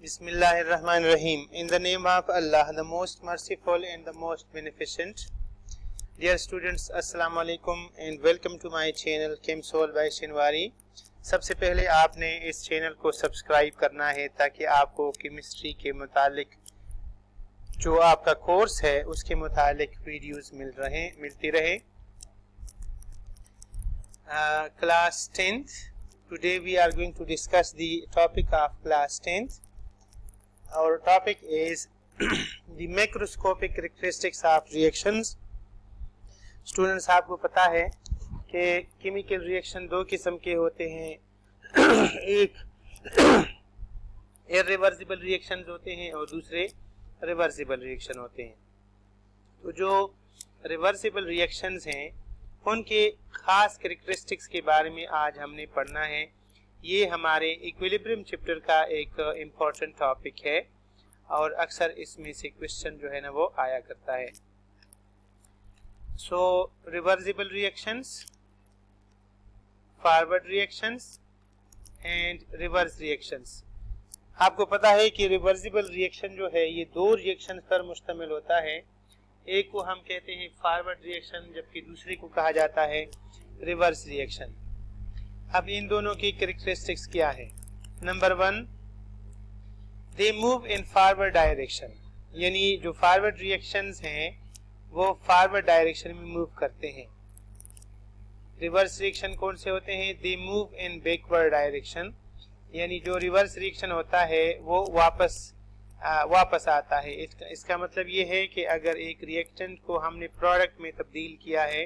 Bismillahirrahmanirrahim. In the name of Allah, the most merciful and the most beneficent. Dear students, Assalamu alaikum and welcome to my channel Chemsol by Shinwari. सबसे पहले आपने इस channel को subscribe करना है ताकि आपको केमिस्ट्री के मुतालिक जो आपका कोर्स है उसके मुतालिक वीडियोस मिलती रहे. Class 10th. Today we are going to discuss the topic of class 10th. Our topic is the macroscopic characteristics of reactions. Students, आपको पता है कि केमिकल रिएक्शन दो किस्म के होते हैं. एक इर्रिवर्सिबल रिएक्शंस होते हैं और दूसरे रिवर्सिबल रिएक्शन होते हैं. तो जो रिवर्सिबल रिएक्शंस हैं उनके खास कैरेक्टरिस्टिक्स के बारे में आज हमने पढ़ना है. ये हमारे इक्विलिब्रियम चैप्टर का एक इम्पॉर्टेंट टॉपिक है और अक्सर इसमें से क्वेश्चन जो है ना वो आया करता है. So reversible reactions, forward reactions and reverse reactions. आपको पता है कि रिवर्सिबल रिएक्शन जो है ये दो रिएक्शंस पर मुश्तमिल होता है. एक को हम कहते हैं फॉरवर्ड रिएक्शन जबकि दूसरे को कहा जाता है रिवर्स रिएक्शन. अब इन दोनों की कैरेक्टरिस्टिक्स क्या है? Number 1, they move in forward direction, यानी जो फॉरवर्ड रिएक्शंस हैं वो फॉरवर्ड डायरेक्शन में मूव करते हैं. रिवर्स रिएक्शन कौन से होते हैं? They move in backward direction, यानी जो रिवर्स रिएक्शन होता है वो वापस आता है. इसका मतलब ये है कि अगर एक रिएक्टेंट को हमने प्रोडक्ट में तब्दील किया है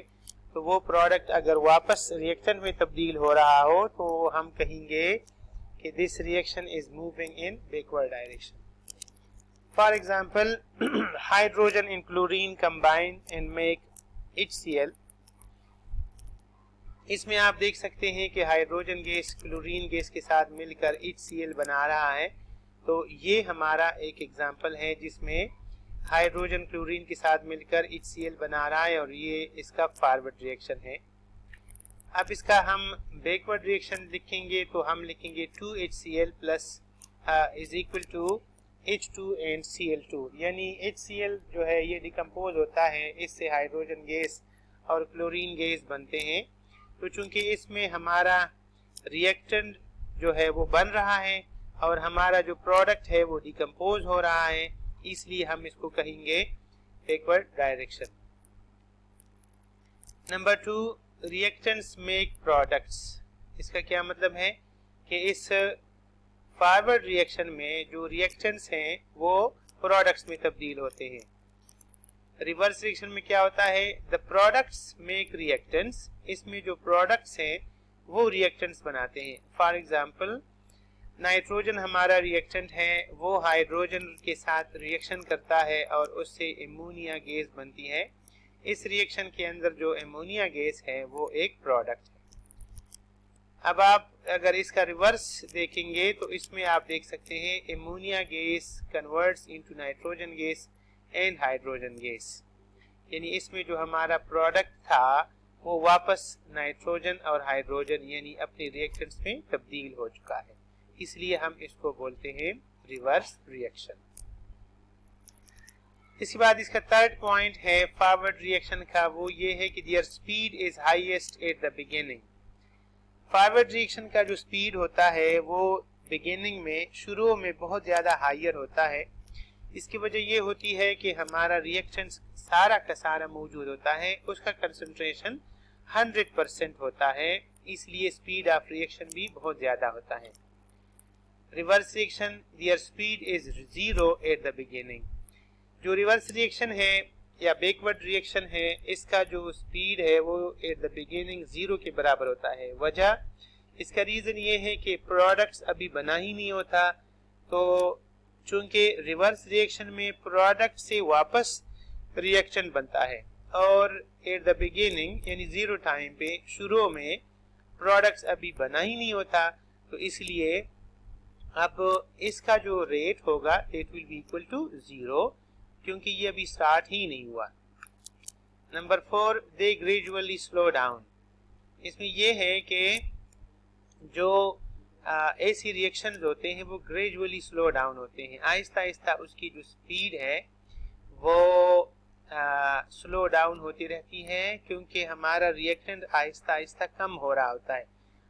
तो वो प्रोडक्ट अगर वापस रिएक्टेंट में तब्दील हो रहा हो तो हम कहेंगे कि this reaction is moving in backward direction. For example, hydrogen and chlorine combine and make HCl. इसमें आप देख सकते हैं कि हाइड्रोजन गैस क्लोरीन गैस के साथ मिलकर HCl बना रहा है. तो ये हमारा एक एग्जांपल है जिसमें हाइड्रोजन क्लोरीन के साथ मिलकर HCl बना रहा है और ये इसका फॉरवर्ड रिएक्शन है. अब इसका हम बैकवर्ड रिएक्शन लिखेंगे तो हम लिखेंगे 2HCl plus is equal to H2 and Cl2, यानी HCl जो है ये डिकम्पोज होता है, इससे हाइड्रोजन गैस और क्लोरीन गैस बनते हैं. तो चूंकि इसमें हमारा रिएक्टेंट जो है वो बन रहा है और हमारा जो प्रोडक्ट है वो डिकम्पोज हो रहा है, इसलिए हम इसको कहेंगे backward direction. Number 2, reactants make products. इसका क्या मतलब है कि इस फॉरवर्ड रिएक्शन में जो रिएक्टेंट्स हैं वो प्रोडक्ट्स में तब्दील होते हैं. रिवर्स रिएक्शन में क्या होता है? The products make reactants. इसमें जो प्रोडक्ट्स हैं वो रिएक्टेंट्स बनाते हैं. फॉर एग्जांपल, नाइट्रोजन हमारा रिएक्टेंट है, वो हाइड्रोजन के साथ रिएक्शन करता है और उससे एमोनिया गैस बनती है. इस रिएक्शन के अंदर जो एमोनिया गैस है वो एक प्रोडक्ट है. अब आप अगर इसका रिवर्स देखेंगे तो इसमें आप देख सकते हैं ammonia gas converts into nitrogen gas and hydrogen gas, यानी इसमें जो हमारा प्रोडक्ट था वो वापस नाइट्रोजन और हाइड्रोजन यानी अपने रिएक्टेंट्स में तब्दील हो चुका है, इसलिए हम इसको बोलते हैं रिवर्स रिएक्शन. इसके बाद इसका थर्ड पॉइंट है फॉरवर्ड रिएक्शन का, वो ये है कि there speed is highest at the beginning. Forward reaction का जो स्पीड होता है वो बिगिनिंग में, शुरू में बहुत ज़्यादा हायर होता है. इसकी वजह ये होती है कि हमारा रिएक्शन सारा का सारा मौजूद होता है, उसका कंसंट्रेशन 100% होता है, इसलिए स्पीड ऑफ रिएक्शन भी बहुत ज़्यादा होता है. Reverse reaction, there speed is 0 at the beginning. जो रिवर्स रिएक्शन है या बैकवर्ड रिएक्शन है इसका जो स्पीड है वो एट द बिगिनिंग 0 के बराबर होता है. वजह, इसका रीज़न ये है कि प्रोडक्ट्स अभी बना ही नहीं होता. तो चूंकि रिवर्स रिएक्शन में प्रोडक्ट से वापस रिएक्शन बनता है और एट द बिगिनिंग यानी 0 टाइम पे शुरू में प्रोडक्ट्स अभी बना ही नहीं होता, तो इसलिए अब इसका जो रेट होगा it will be equal to 0 क्योंकि ये अभी स्टार्ट ही नहीं हुआ. Number 4, they gradually slow down. इसमें यह है कि जो ऐसी रिएक्शंस होते हैं वो ग्रेजुअली स्लो डाउन होते हैं, आहिस्ता आहिस्ता उसकी जो स्पीड है वो स्लो डाउन होती रहती है, क्योंकि हमारा रिएक्टेंट आहिस्ता आहिस्ता कम हो रहा होता है,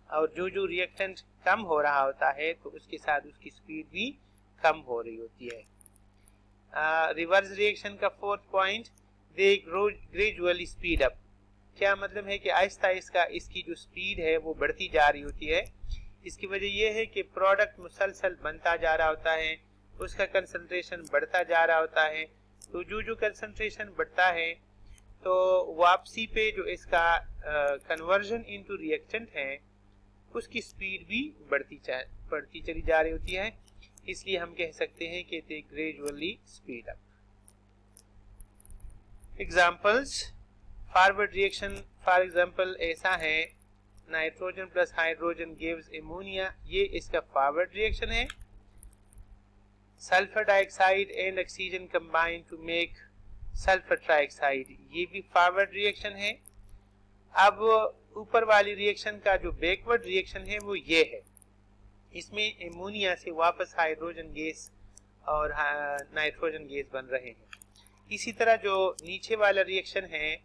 और जो रिएक्टेंट कम हो रहा होता है तो उसके साथ उसकी स्पीड भी कम हो रही होती है। रिवर्स रिएक्शन का फोर्थ पॉइंट, दे ग्रेजुअली स्पीड अप। क्या मतलब है कि आहिस्ता आहिस्ता इसकी जो स्पीड है वो बढ़ती जा रही होती है। इसकी वजह यह है कि प्रोडक्ट मुसलसल बनता जा रहा होता है, उसका कंसंट्रेशन बढ़ता जा रहा होता है, तो जो कंसंट्रेशन बढ़ता है तो वापसी पे जो इसका कन्वर्जन इनटू रिएक्टेंट है उसकी स्पीड भी बढ़ती चली जा रही होती है, इसलिए हम कह सकते हैं कि they gradually speed up. Examples, forward reaction for example ऐसा है, nitrogen plus hydrogen gives ammonia, ये इसका फॉरवर्ड रिएक्शन है। Sulphur dioxide and oxygen combine to make sulphur trioxide, ये भी फॉरवर्ड रिएक्शन है। अब ऊपर वाली रिएक्शन का जो बैकवर्ड रिएक्शन है वो ये है, इसमें अमोनिया से वापस हाइड्रोजन गैस और नाइट्रोजन गैस बन रहे हैं। इसी तरह जो नीचे वाला रिएक्शन है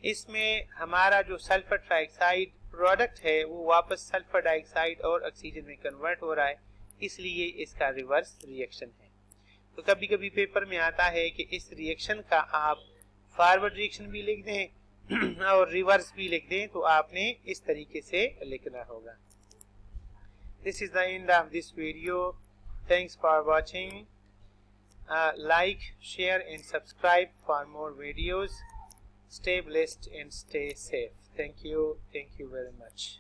इसमें हमारा जो सल्फर ट्राइऑक्साइड प्रोडक्ट है वो वापस सल्फर डाइऑक्साइड और ऑक्सीजन में कन्वर्ट हो रहा है, इसलिए इसका रिवर्स रिएक्शन है। तो कभी कभी पेपर में आता है कि इस रिएक्शन का आप फॉरवर्ड रिएक्शन भी लिख दें और रिवर्स भी लिख दें, तो आपने इस तरीके से लिखना होगा। This is the end of this video. Thanks for watching. Like, share and subscribe for more videos. Stay blessed and stay safe. Thank you very much.